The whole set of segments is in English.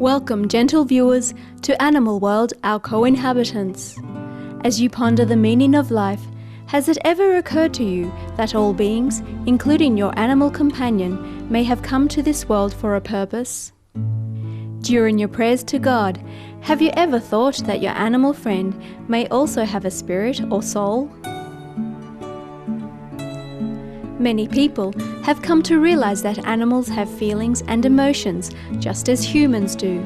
Welcome, gentle viewers, to Animal World, our co-inhabitants. As you ponder the meaning of life, has it ever occurred to you that all beings, including your animal companion, may have come to this world for a purpose? During your prayers to God, have you ever thought that your animal friend may also have a spirit or soul? Many people have come to realize that animals have feelings and emotions just as humans do.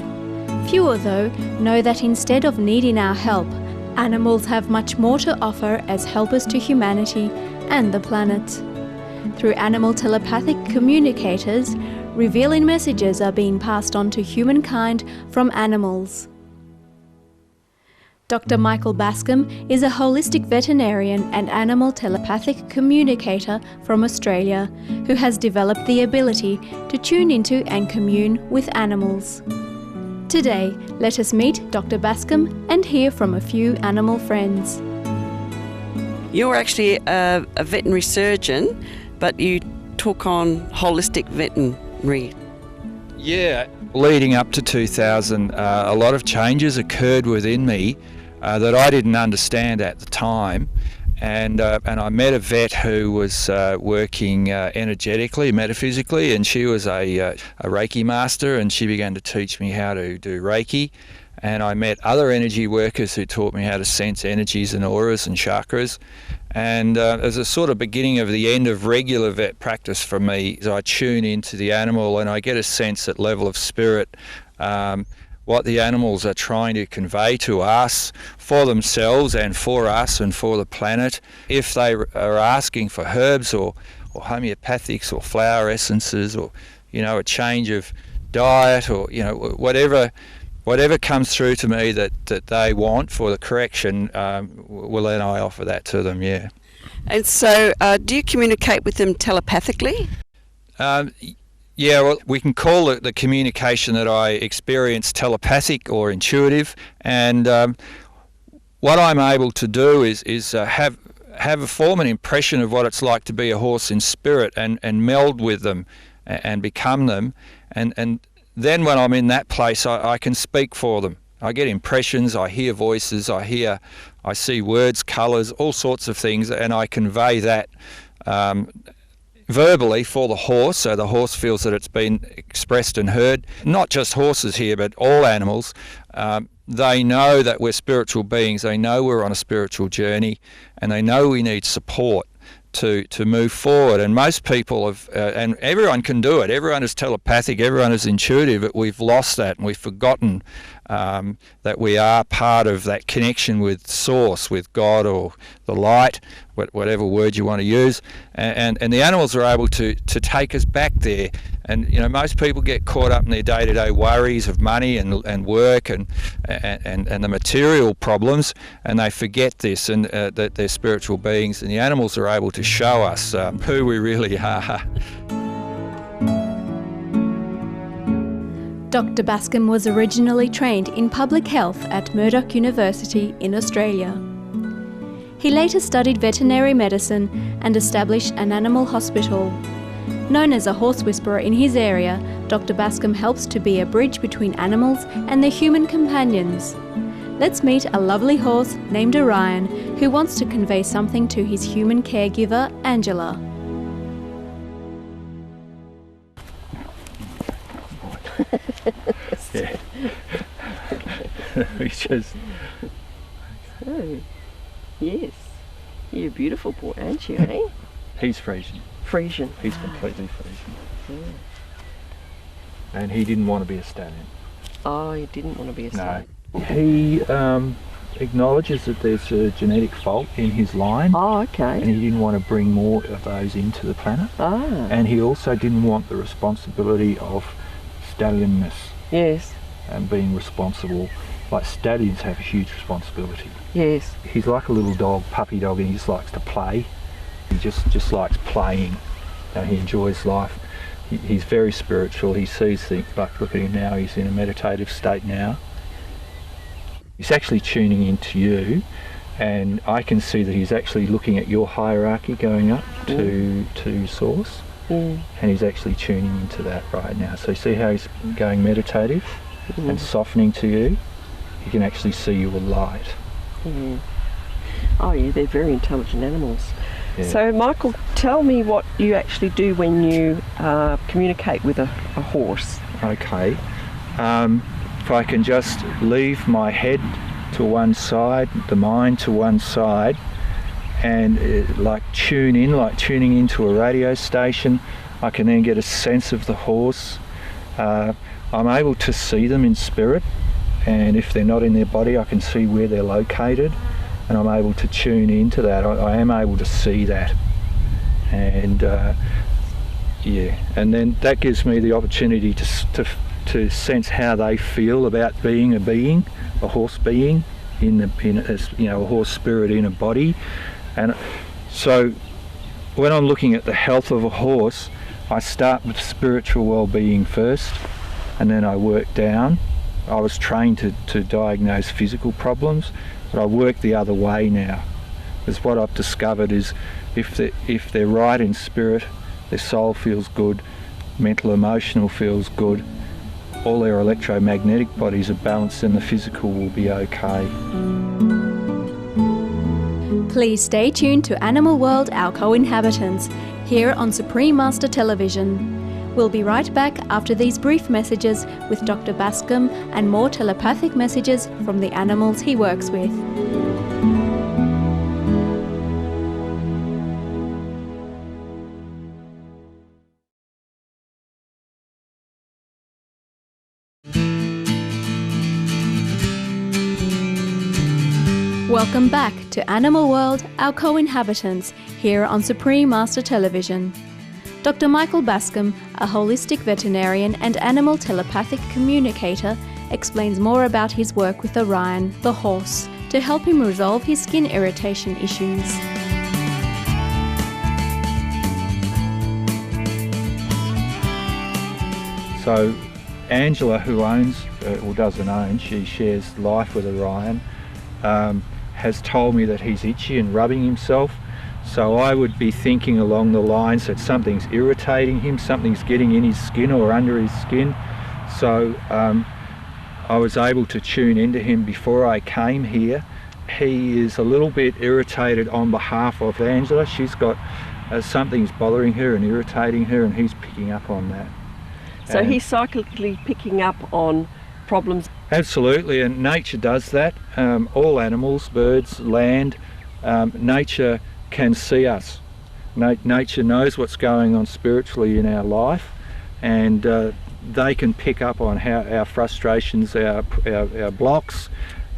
Fewer, though, know that instead of needing our help, animals have much more to offer as helpers to humanity and the planet. Through animal telepathic communicators, revealing messages are being passed on to humankind from animals. Dr. Michael Bascom is a holistic veterinarian and animal telepathic communicator from Australia who has developed the ability to tune into and commune with animals. Today, let us meet Dr. Bascom and hear from a few animal friends. You're actually a veterinary surgeon, but you took on holistic veterinary. Yeah, leading up to 2000, a lot of changes occurred within me that I didn't understand at the time, and I met a vet who was working energetically, metaphysically, and she was a Reiki master, and she began to teach me how to do Reiki. And I met other energy workers who taught me how to sense energies and auras and chakras. And as a sort of beginning of the end of regular vet practice for me, I tune into the animal and I get a sense at level of spirit what the animals are trying to convey to us, for themselves and for us and for the planet. If they are asking for herbs or homeopathics or flower essences or, a change of diet or, whatever comes through to me that they want for the correction, well, then I offer that to them, yeah. And so do you communicate with them telepathically? Yeah, well, we can call it the communication that I experience telepathic or intuitive. And what I'm able to do is form an impression of what it's like to be a horse in spirit and meld with them and become them. And then when I'm in that place, I can speak for them. I get impressions, I hear voices, I see words, colours, all sorts of things, and I convey that verbally for the horse, so the horse feels that it's been expressed and heard. Not just horses here, but all animals. They know that we're spiritual beings, they know we're on a spiritual journey, and they know we need support to move forward. And most people have, and everyone can do it, everyone is telepathic, everyone is intuitive, but we've lost that and we've forgotten that we are part of that connection with Source, with God or the light, whatever word you want to use, and the animals are able to take us back there. And most people get caught up in their day-to-day worries of money and work and the material problems, and they forget this and that they're spiritual beings, and the animals are able to show us who we really are. Dr. Bascom was originally trained in public health at Murdoch University in Australia. He later studied veterinary medicine and established an animal hospital. Known as a horse whisperer in his area, Dr. Bascom helps to be a bridge between animals and their human companions. Let's meet a lovely horse named Orion who wants to convey something to his human caregiver, Angela. Yeah. We just... Oh, yes. You're a beautiful boy, aren't you, eh? He's Frisian. Frisian. He's completely Frisian. Yeah. And he didn't want to be a stallion. Oh, he didn't want to be a stallion. No. He acknowledges that there's a genetic fault in his line. Oh, okay. And he didn't want to bring more of those into the planet. Ah. And he also didn't want the responsibility of stallionness. Yes. And being responsible. Like stallions have a huge responsibility. Yes. He's like a little dog, puppy dog, and he just likes to play. He just likes playing. He enjoys life. He's very spiritual. He sees things, like look at him now, he's in a meditative state now. He's actually tuning into you, and I can see that he's actually looking at your hierarchy going up to Source. And he's actually tuning into that right now. So you see how he's going meditative? and softening to you, he can actually see you with light. Yeah. Oh yeah, they're very intelligent animals. Yeah. So Michael, tell me what you actually do when you communicate with a horse. Okay. If I can just leave my head to one side, the mind to one side, and like tuning into a radio station, I can then get a sense of the horse. I'm able to see them in spirit, and if they're not in their body, I can see where they're located, and I'm able to tune into that. I am able to see that, and yeah, and then that gives me the opportunity to sense how they feel about being a being, a horse being, a horse spirit in a body. And so when I'm looking at the health of a horse, I start with spiritual well-being first, and then I work down. I was trained to diagnose physical problems, but I work the other way now. Because what I've discovered is if they're right in spirit, their soul feels good, mental, emotional feels good, all their electromagnetic bodies are balanced, and the physical will be okay. Please stay tuned to Animal World, Our Co-Inhabitants, here on Supreme Master Television. We'll be right back after these brief messages with Dr. Bascom and more telepathic messages from the animals he works with. Welcome back to Animal World, Our Co-Inhabitants, here on Supreme Master Television. Dr. Michael Bascom, a holistic veterinarian and animal telepathic communicator, explains more about his work with Orion, the horse, to help him resolve his skin irritation issues. So Angela, who owns, or doesn't own, she shares life with Orion, has told me that he's itchy and rubbing himself. So I would be thinking along the lines that something's irritating him, something's getting in his skin or under his skin. So I was able to tune into him before I came here. He is a little bit irritated on behalf of Angela. She's got something's bothering her and irritating her, and he's picking up on that. So he's cyclically picking up on problems. Absolutely, and nature does that. All animals, birds, land, nature can see us. Nature knows what's going on spiritually in our life, and they can pick up on how our frustrations, our blocks,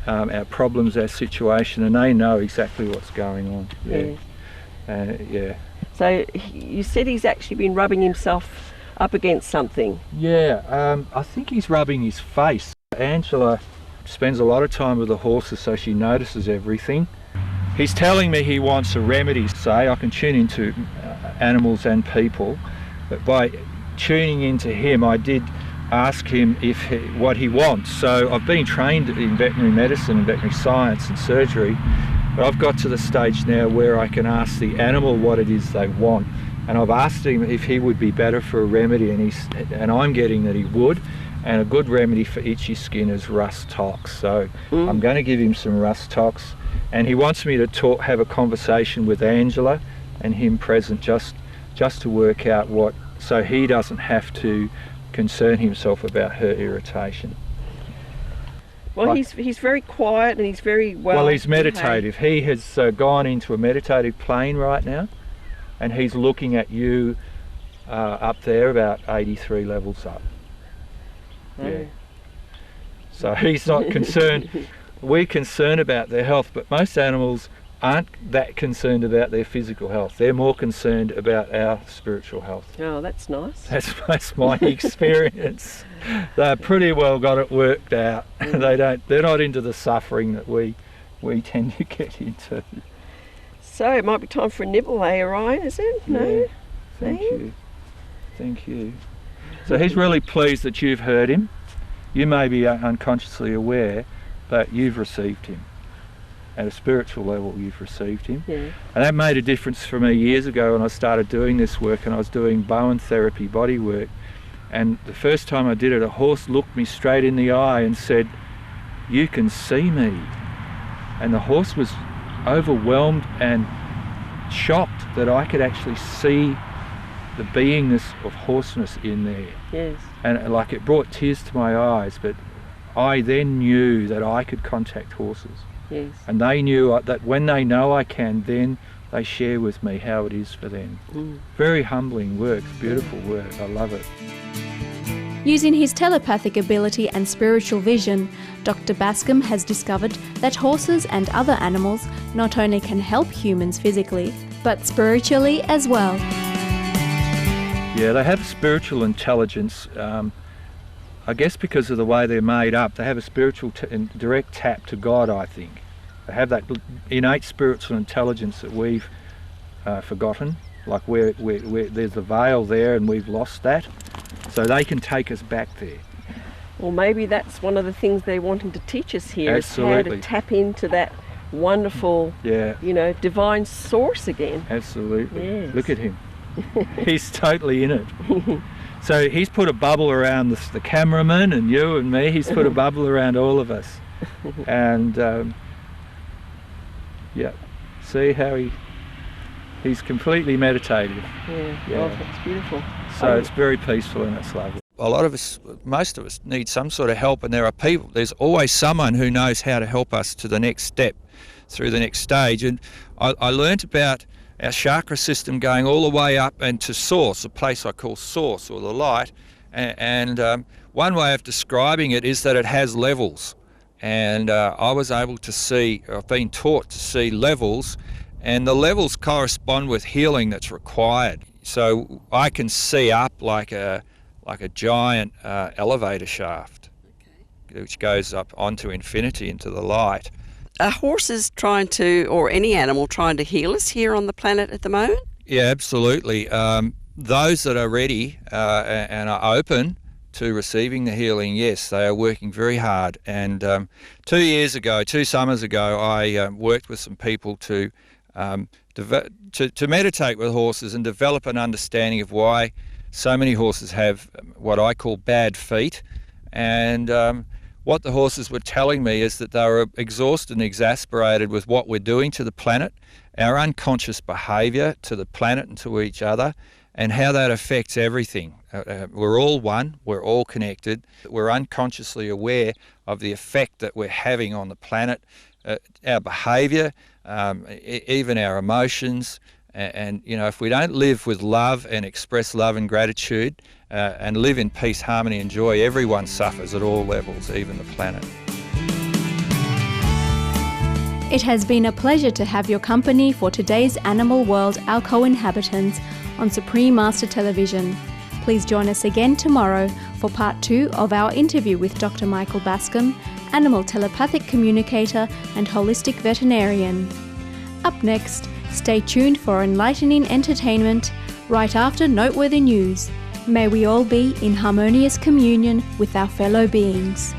our problems, our situation, and they know exactly what's going on. Yeah. So you said he's actually been rubbing himself up against something. Yeah, I think he's rubbing his face. Angela spends a lot of time with the horses, so she notices everything. He's telling me he wants a remedy. Say I can tune into animals and people, but by tuning into him, I did ask him what he wants. So I've been trained in veterinary medicine and veterinary science and surgery, but I've got to the stage now where I can ask the animal what it is they want. And I've asked him if he would be better for a remedy, and I'm getting that he would. And a good remedy for itchy skin is rust tox. So I'm going to give him some rust tox, and he wants me to have a conversation with Angela and him present, just to work out what, so he doesn't have to concern himself about her irritation. Well, he's very quiet and he's very well. He's meditative. He has gone into a meditative plane right now, and he's looking at you up there about 83 levels up. Yeah. So he's not concerned. We're concerned about their health, but most animals aren't that concerned about their physical health. They're more concerned about our spiritual health. Oh, that's nice. That's my experience. They've pretty well got it worked out. They're not into the suffering that we tend to get into. So it might be time for a nibble, Orion, is it? Yeah. No? Thank you. So he's really pleased that you've heard him. You may be unconsciously aware, but you've received him. At a spiritual level, you've received him. Yeah. And that made a difference for me years ago when I started doing this work, and I was doing Bowen therapy body work. And the first time I did it, a horse looked me straight in the eye and said, "You can see me." And the horse was overwhelmed and shocked that I could actually see the beingness of horseness in there. Yes. And like it brought tears to my eyes, but I then knew that I could contact horses. Yes. And they knew that when they know I can, then they share with me how it is for them. Very humbling work, beautiful work, I love it. Using his telepathic ability and spiritual vision, Dr. Bascom has discovered that horses and other animals not only can help humans physically, but spiritually as well. Yeah, they have spiritual intelligence. I guess because of the way they're made up, they have a spiritual and direct tap to God, I think. They have that innate spiritual intelligence that we've forgotten, like where there's a veil there and we've lost that, so they can take us back there. Well, maybe that's one of the things they're wanting to teach us here. Absolutely. Is how to tap into that wonderful, divine source again. Absolutely. Yes. Look at him. He's totally in it. So he's put a bubble around the cameraman and you and me. He's put a bubble around all of us. And see how he's completely meditative. Yeah. Oh, that's beautiful. So it's very peaceful and it's lovely. A lot of us, most of us, need some sort of help, and there's always someone who knows how to help us to the next step, through the next stage. And I learnt about our chakra system going all the way up and to source, a place I call source, or the light. And one way of describing it is that it has levels. And I was able to see, I've been taught to see levels, and the levels correspond with healing that's required. So I can see up like a giant elevator shaft, which goes up onto infinity, into the light. Are horses trying to, or any animal trying to heal us here on the planet at the moment? Yeah, absolutely. Those that are ready and are open to receiving the healing, yes, they are working very hard. And 2 summers ago, I worked with some people to meditate with horses and develop an understanding of why so many horses have what I call bad feet. And what the horses were telling me is that they were exhausted and exasperated with what we're doing to the planet, our unconscious behaviour to the planet and to each other, and how that affects everything. We're all one, we're all connected, we're unconsciously aware of the effect that we're having on the planet, our behaviour, even our emotions, and if we don't live with love and express love and gratitude and live in peace, harmony and joy, everyone suffers at all levels, even the planet. It has been a pleasure to have your company for today's Animal World Our Co-Inhabitants on Supreme Master Television. Please join us again tomorrow for part 2 of our interview with Dr. Michael Bascom, animal telepathic communicator and holistic veterinarian. Up next, stay tuned for enlightening entertainment right after noteworthy news. May we all be in harmonious communion with our fellow beings.